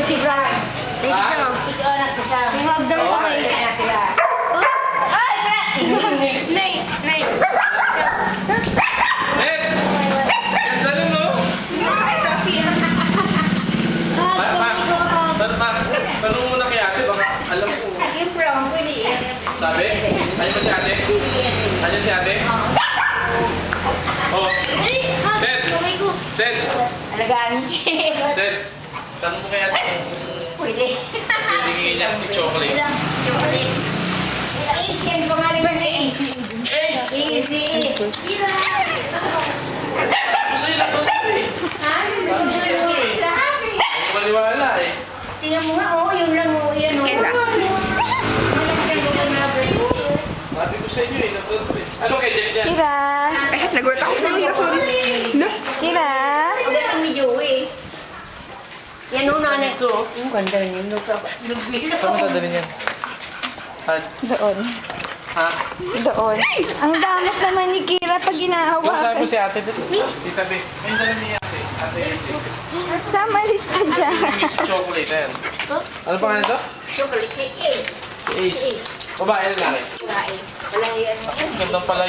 Si Brian. Sige na. Sige anak ko sa. Huwag daw pa kayo anak nila. Ay, Nay! Nay! Nay! Ned! Ganda nun, no? Ito siya. Tanong muna kay ate, baka alam ko. Yung brown, pwede yan. Sabi? Ano ba si ate? Ano si ate? Oh. Sed! Sed! Alagaan. Sed! Tanong mo kay ate. Pwede. Pwede niya si chocolate. Chocolate. Ace yan, pangalan ng Ace. Ace! Easy. Gusto nila ito eh. Ha? Ang maliwala eh. Tingnan mo nga, yung lang mo, yan o. Mati ko sa inyo eh. Ano kay Jack Jan? Kira! Nagulat ako sa inyo. No? Kira! Pagdating ni Joey. Yan o, nanay ko. Ang ganda niyo. Nagbilog. Saan mo dadalhin yan? Doon. Ha? Doon. Ang damot naman ni Kira pag Kung saan mo ginahawakan. si ate dito? Tita B. Ayun dala niya ate. Ate Elsie. Samalis ka dyan. Si chocolate yan. Ano pangalan ito? Chocolate, si Ace. Si Ace. Babae na lalaki. Wala yan. Gandang pala